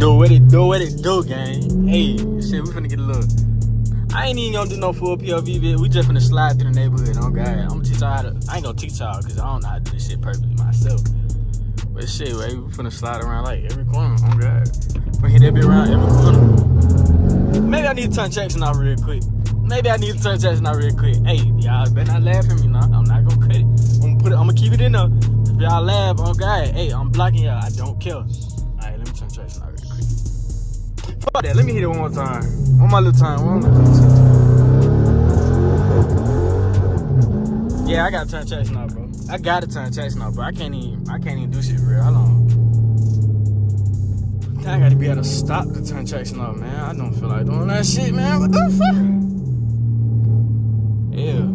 What it do, gang? Hey, shit, we finna get a little. I ain't even gonna do no full POV vid. We just finna slide through the neighborhood. Oh God, I'm gonna teach y'all how to. I ain't gonna teach y'all because I don't know how to do this shit perfectly myself. But shit, right, we finna slide around like every corner. Oh God, we hit that bit around every corner. Maybe I need to turn Jackson off real quick. Hey, y'all better not laugh at me now. I'm not gonna cut it. I'm gonna keep it in there. If y'all laugh, oh God, hey, I'm blocking y'all. I don't care. Alright, let me turn Jackson off real quick. Fuck that, let me hit it one more time. One more little time. Yeah, I gotta turn Jackson off, bro. I can't even do shit real. Hold on. I gotta be able to stop the turn Jackson off, man. I don't feel like doing that shit, man. What the fuck? Yeah.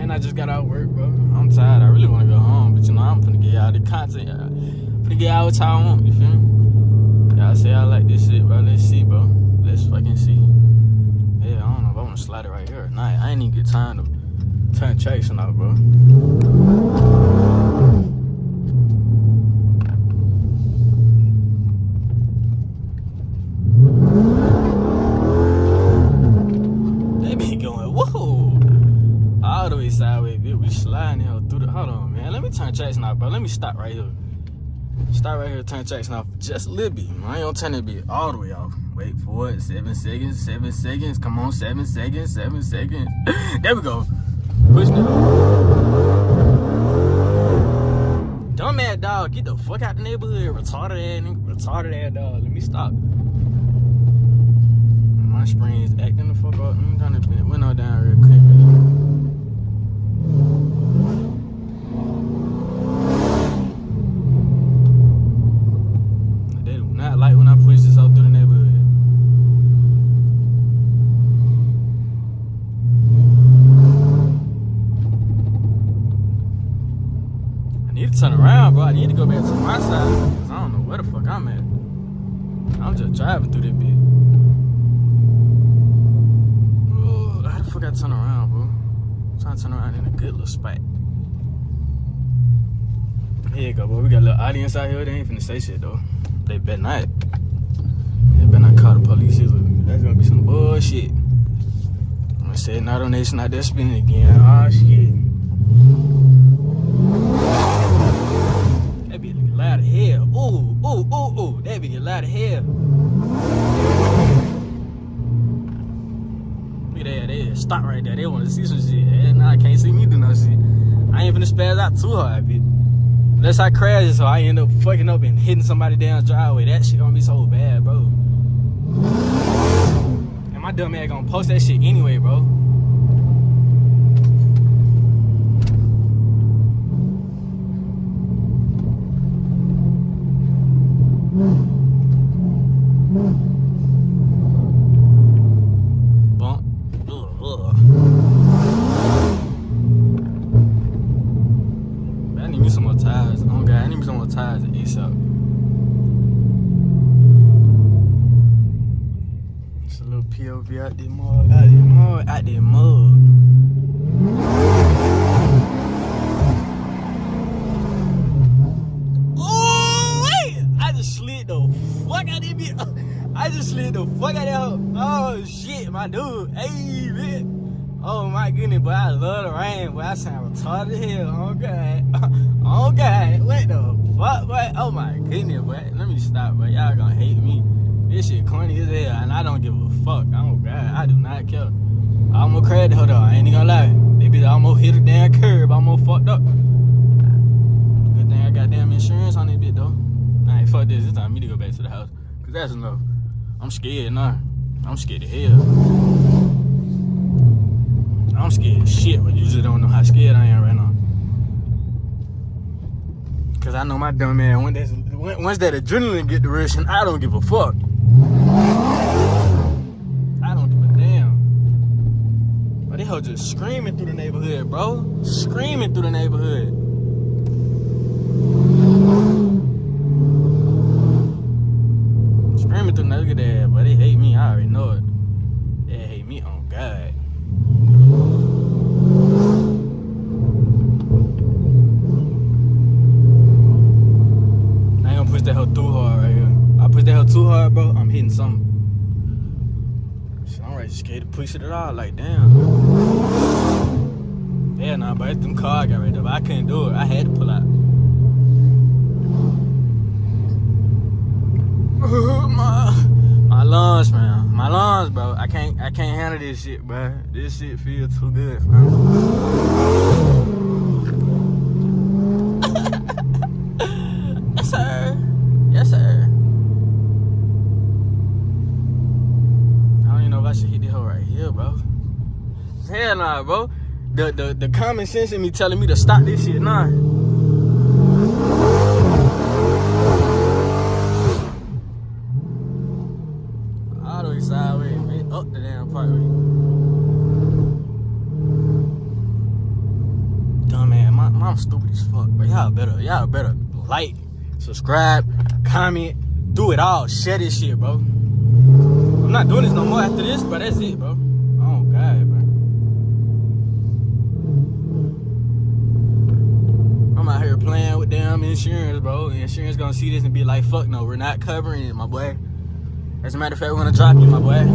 And I just got out of work, bro. I'm tired. I really want to go home, but you know, I'm finna get y'all the content. Finna get y'all what y'all want, you feel me? Y'all say I like this shit, bro. Let's see, bro. Let's fucking see. Yeah, I don't know if I want to slide it right here or not. I ain't even get time to turn Jackson off, bro. All the way sideways, bitch. We sliding here through the. Hold on, man. Let me turn Jackson off, bro. Let me stop right here. Stop right here, turn Jackson off just a little bit. I ain't gonna turn that bit all the way off. Wait for it. 7 seconds. 7 seconds. Come on, 7 seconds. 7 seconds. There we go. Push the. Dumbass dog, get the fuck out the neighborhood. Retarded ass nigga. Retarded ass dog. Let me stop. My screen's acting the fuck up. I'm trying to window down real quick, man. They do not like when I push this out through the neighborhood. I need to turn around, bro. I need to go back to my side because I don't know where the fuck I'm at. I'm just driving through that bitch. How the fuck I turn around, bro? I'm trying to turn around in a good little spot. Here you go, bro. We got a little audience out here. They ain't finna say shit, though. They better not. They better not call the police either. That's gonna be some bullshit. I'm gonna say not on nation out there spinning again. Oh, shit. That be looking loud as hell. Ooh. That be getting loud as hell. Look at that. They stop right there. They want to see some shit. Nah, I can't see me do no shit. I ain't finna spaz out too hard, bitch. Unless I crash it, so I end up fucking up and hitting somebody down the driveway. That shit gonna be so bad, bro. And my dumb ass gonna post that shit anyway, bro. Tires and ASAP. It's a little POV out there mud. Oh wait! I just slid the fuck out of that bitch. Oh shit, my dude. Hey, man. Oh my goodness, boy, I love the rain, boy. I sound retarded as hell. Oh God. What the fuck, boy? Oh my goodness, boy. Let me stop, boy. Y'all gonna hate me. This shit corny as hell, and I don't give a fuck. Oh God, I do not care. I almost crashed her though. I ain't even gonna lie. They bitch almost hit a damn curb. Almost fucked up. Good thing I got damn insurance on this bitch though. Nah, fuck this. It's time for me to go back to the house. Cause that's enough. I'm scared now. I'm scared of hell. I'm scared as shit, but you just don't know how scared I am right now. Cause I know my dumb ass, once that adrenaline get the rushing, I don't give a fuck. I don't give a damn. But they hoe just screaming through the neighborhood, bro. Screaming through the neighborhood. Screaming through the neighborhood, but they hate me, I already know it. They hate me on God. I ain't gonna push that hoe through hard right here. I push that hitting something. Shit, I'm right scared to push it at all. Like, damn. Yeah, nah, but it's them car I got right there. But I couldn't do it. I had to pull out. My lungs, man. My lungs, bro. I can't handle this shit, bro. This shit feels too good, man. Yes, sir. Yes, sir. I don't even know if I should hit this hoe right here, bro. Hell nah, bro. The common sense in me telling me to stop this shit, nah. All the way sideways, man. Up the damn parkway. Dumb man, I'm stupid as fuck, but y'all better like, subscribe, comment, do it all. Share this shit, bro. I'm not doing this no more after this, but that's it, bro. Oh God, bro. I'm out here playing with damn insurance, bro. The insurance gonna see this and be like, fuck no, we're not covering it, my boy. As a matter of fact, we're gonna drop you, my boy.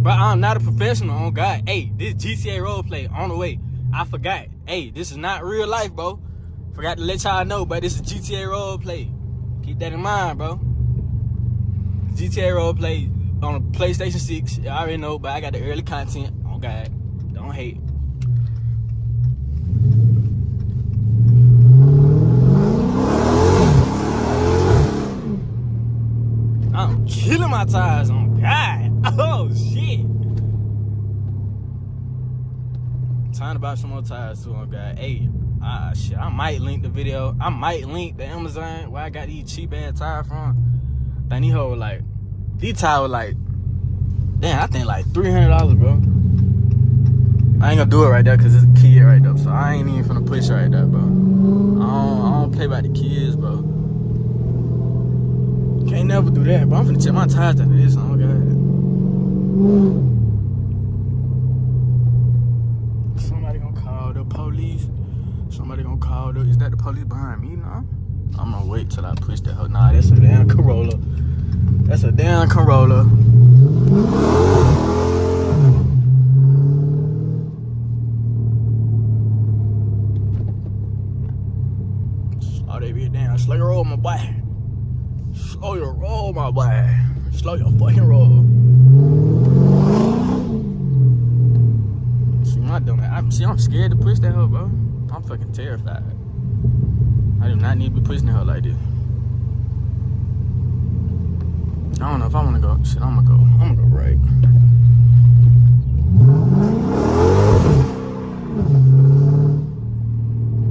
But I'm not a professional, on God. Hey, this GTA roleplay on the way. I forgot. Hey, this is not real life, bro. Forgot to let y'all know, but this is GTA roleplay. Keep that in mind, bro. GTA roleplay on PlayStation 6. I already know, but I got the early content. Oh God, don't hate. I'm killing my tires on God. Oh shit. Time to buy some more tires too on God. Hey, shit, I might link the video. I might link the Amazon where I got these cheap ass tires from. Then these tires were like, damn, I think like $300, bro. I ain't gonna do it right there because it's a kid right there. So I ain't even finna push right there, bro. I don't play by the kids, bro. Can't never do that, bro. I'm finna check my tires after this. Oh God. Somebody gonna call the police. Somebody gonna call the. Is that the police behind me? No. I'm gonna wait till I push that hoe. Nah, that's a damn Corolla. That's a damn Corolla. Slow that bitch down. Slow your roll, my boy. Slow your roll, my boy. Slow your fucking roll. See, my dumb ass. I'm scared to push that hoe, bro. I'm fucking terrified. I do not need to be pushing that hoe like this. I don't know if I wanna go. Shit, I'm gonna go right.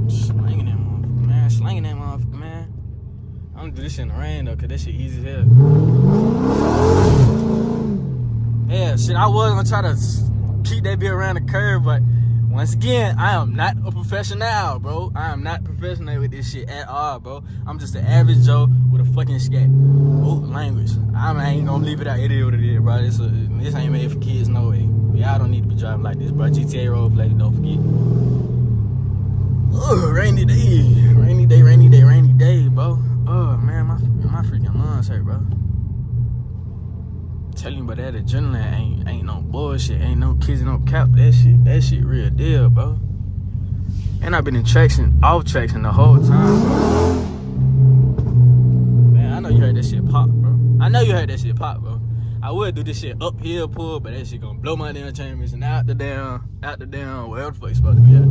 Slanging that motherfucker, man. Slanging that motherfucker, man. I'm gonna do this shit in the rain though, cause that shit easy as hell. Yeah, shit, I was gonna try to keep that bitch around the curve, but once again, I am not a professional, bro. I am not professional with this shit at all, bro. I'm just an average Joe with a fucking scat. Oh, language. I ain't gonna leave it out. It is what it is, bro. This ain't made for kids, no way. Y'all don't need to be driving like this, bro. GTA roleplay, don't forget. Oh, rainy day. Rainy day, rainy day, rainy day, bro. Oh, man, my freaking lungs hurt, bro. Telling you, but that adrenaline ain't no bullshit. Ain't no kids, no cap. That shit real deal, bro. And I've been in off traction the whole time, bro. Man, I know you heard that shit pop, bro. I know you heard that shit pop, bro. I would do this shit uphill pull, but that shit gonna blow my damn chambers and out the damn, wherever the fuck it's supposed to be at.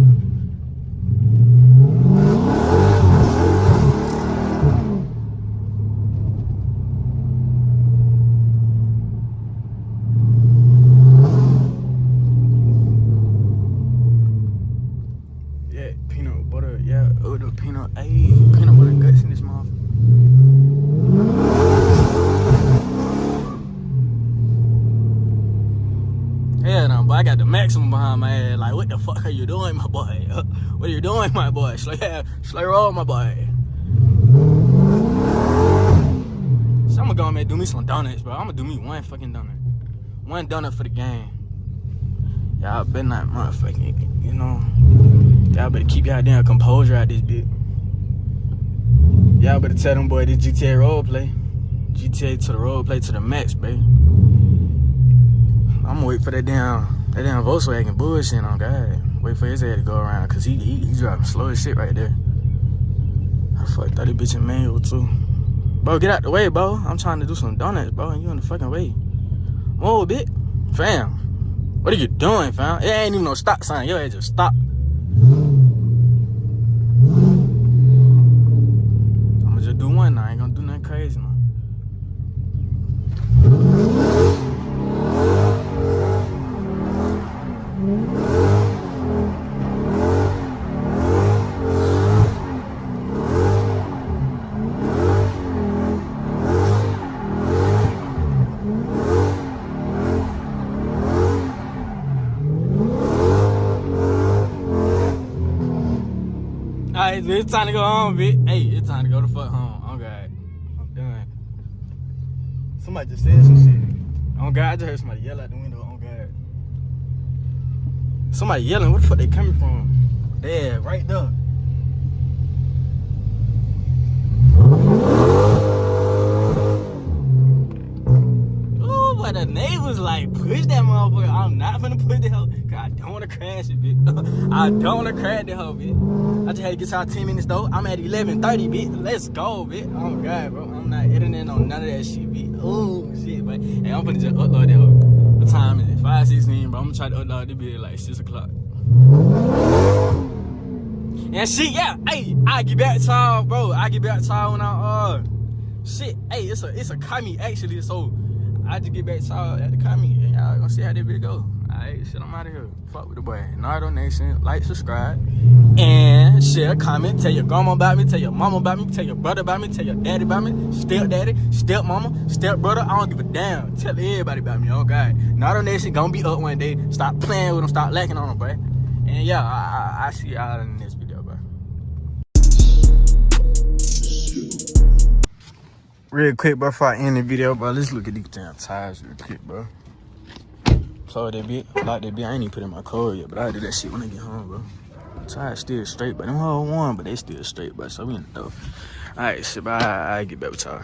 Peanut butter, yeah, the peanut butter guts in this motherfucker. Yeah, no, but I got the maximum behind my ass. Like, what the fuck are you doing, my boy? What are you doing, my boy? Slow roll, my boy. So I'm gonna go in there and do me some donuts, bro. I'm gonna do me one fucking donut. One donut for the game. Y'all better not motherfucking, you know. Y'all better keep y'all damn composure out this bitch. Y'all better tell them boy this GTA roleplay. GTA to the roleplay to the max, baby. I'm gonna wait for that damn Volkswagen bullshit on God. Wait for his head to go around, cause he driving slow as shit right there. I fucked 30 bitch in manual too. Bro, get out the way, bro. I'm trying to do some donuts, bro, and you in the fucking way. Whoa, bitch. Fam. What are you doing, fam? It ain't even no stop sign. Your ass just stop. I'ma just do one now. I ain't gonna do nothing crazy, man. Alright, it's time to go home, bitch. Hey, it's time to go the fuck home. Oh God, I'm done. Somebody just said some shit. Oh God, I just heard somebody yell out the window. Oh God, somebody yelling. Where the fuck they coming from? There, right there. Ooh, but the neighbors like push that motherfucker. I'm not finna push the hell. Cause I don't wanna crash it, bitch. I don't wanna crash the hell, bitch. I just had to get y'all 10 minutes though. I'm at 11:30, bitch. Let's go, bitch. Oh God, bro. I'm not editing on none of that shit, bitch. Oh shit, but hey, I'm finna just upload that hoe. What time is it? 5:16, bro. I'm gonna try to upload this bitch like 6 o'clock. And shit, yeah. Hey, I get back to y'all, bro. I get back to y'all when I shit. Hey, it's a commie actually, so I just get back to y'all at the commie, and y'all gonna see how that video go. Alright, shit, I'm out of here. Fuck with the boy. Nardo Nation, like, subscribe, and share, comment. Tell your grandma about me, tell your mama about me, tell your brother about me, tell your daddy about me, stepdaddy, stepmama, stepbrother. I don't give a damn. Tell everybody about me, oh God. Nardo Nation gonna be up one day. Stop playing with them, stop lacking on them, boy. And yeah, I see y'all in this video, bro. Real quick, bro, before I end the video, bro, let's look at these damn tires real quick, bro. Close that bit, lock that bit. I ain't even put in my code yet, but I'll do that shit when I get home, bro. Tires still straight, but them whole one, but they still straight, bro. So we in the door. Alright, shit, bye. I get back with y'all.